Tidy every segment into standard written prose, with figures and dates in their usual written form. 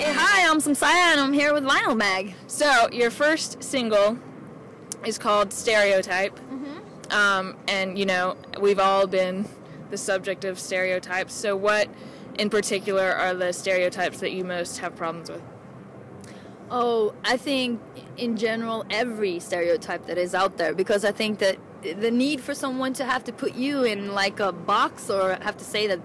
Hi, I'm Samsaya and I'm here with Vinyl Mag. So, your first single is called Stereotype. And, you know, we've all been the subject of stereotypes. So what, in particular, are the stereotypes that you most have problems with? Oh, I think, in general, every stereotype that is out there, because I think that the need for someone to have to put you in, like, a box or have to say that,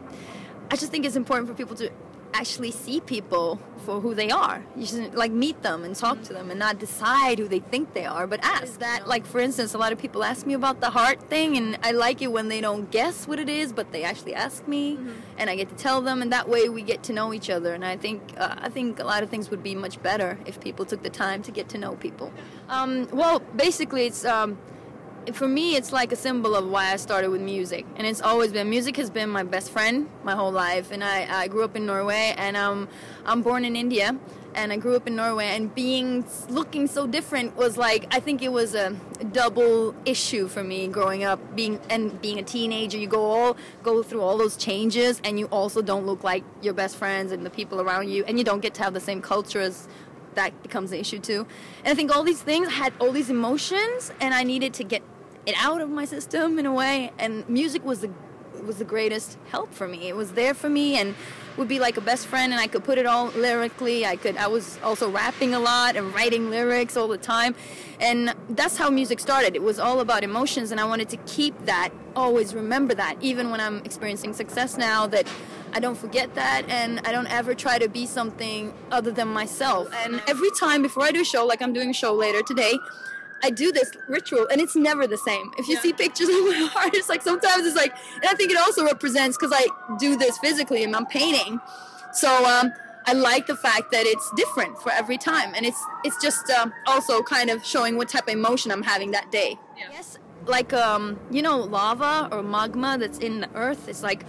I just think it's important for people to actually see people for who they are. You should like meet them and talk to them and not decide who they think they are, but ask that. Like, for instance, a lot of people ask me about the heart thing, and I like it when they don't guess what it is, but they actually ask me, and I get to tell them, and that way we get to know each other. And I think a lot of things would be much better if people took the time to get to know people. Well, basically, it's for me, it's like a symbol of why I started with music. And it's always been, music has been my best friend my whole life. And I grew up in Norway, and I'm born in India, and I grew up in Norway. And looking so different was like, I think it was a double issue for me growing up, being a teenager. You go through all those changes, and you also don't look like your best friends and the people around you, and you don't get to have the same culture as. That becomes an issue too. And I think all these things had all these emotions, and I needed to get it out of my system in a way, and music was the greatest help for me. It was there for me and would be like a best friend, and I could put it all lyrically. I was also rapping a lot and writing lyrics all the time, and that's how music started. It was all about emotions, and I wanted to keep that, always remember that, even when I'm experiencing success now, that I don't forget that, and I don't ever try to be something other than myself. And every time before I do a show, like I'm doing a show later today, I do this ritual, and it's never the same. If you see pictures of my art, it's like sometimes it's like, and I think it also represents, because I do this physically and I'm painting, so I like the fact that it's different for every time, and it's just also kind of showing what type of emotion I'm having that day. Yes, like you know, lava or magma that's in the earth. It's like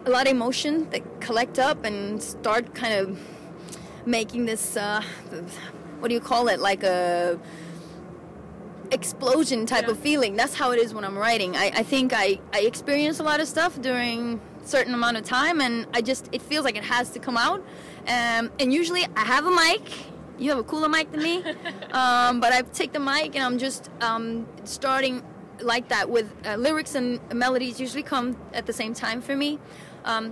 a lot of emotion that collect up and start kind of making this what do you call it, like a explosion type of feeling. That's how it is when I'm writing. I think I experience a lot of stuff during a certain amount of time, and it feels like it has to come out, and usually I have a mic. You have a cooler mic than me, but I take the mic and I'm just starting like that with lyrics and melodies usually come at the same time for me.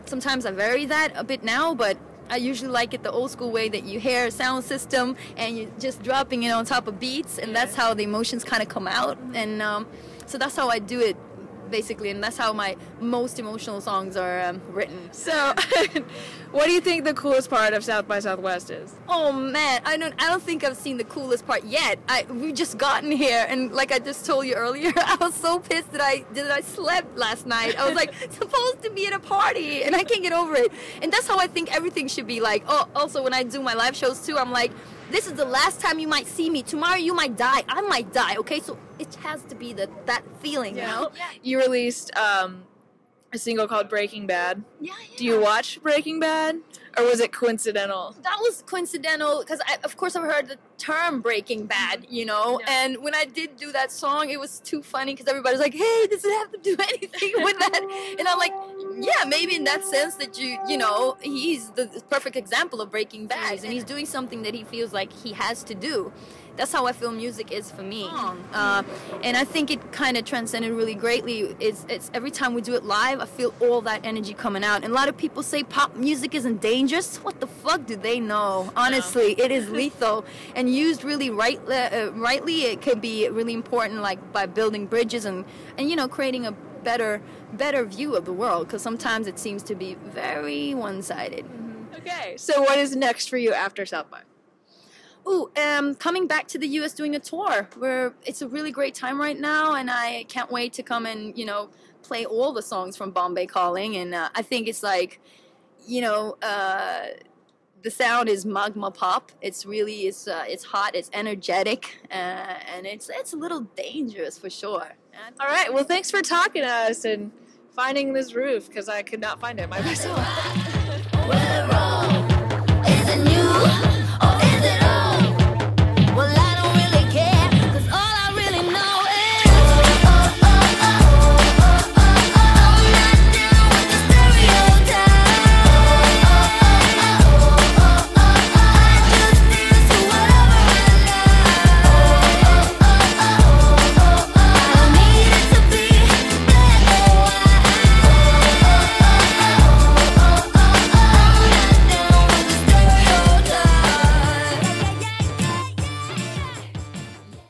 Sometimes I vary that a bit now, but I usually like it the old school way, that you hear a sound system and you're just dropping it on top of beats, and that's how the emotions kind of come out. And so that's how I do it, basically, and that's how my most emotional songs are written. So, what do you think the coolest part of South by Southwest is? Oh man, I don't think I've seen the coolest part yet. We've just gotten here, and like I just told you earlier, I was so pissed that I slept last night. I was like supposed to be at a party, and I can't get over it. And that's how I think everything should be like. Oh, also when I do my live shows too, I'm like, this is the last time you might see me. Tomorrow you might die. I might die. Okay, so it has to be that feeling, you know. Yeah. You released a single called Breaking Bad. Yeah. Do you watch Breaking Bad, or was it coincidental? That was coincidental, because of course I've heard the term Breaking Bad, you know, and when I did do that song, it was too funny, because everybody's like, hey, does it have to do anything with that? And I'm like, yeah, maybe in that sense that you know, he's the perfect example of Breaking Bad, and he's doing something that he feels like he has to do. That's how I feel music is for me. And I think it kind of transcended really greatly. It's every time we do it live, I feel all that energy coming out. And a lot of people say pop music isn't dangerous. What the fuck do they know? Honestly, it is lethal. And used really rightly, it could be really important, like by building bridges and you know, creating a better view of the world, because sometimes it seems to be very one-sided. Okay, so what is next for you after South by? Ooh, coming back to the U.S. doing a tour. It's a really great time right now, and I can't wait to come and, you know, play all the songs from Bombay Calling. And I think it's like, you know, the sound is magma pop. It's really, it's hot, it's energetic, and it's a little dangerous for sure. All right, well, thanks for talking to us and finding this roof, because I could not find it by myself.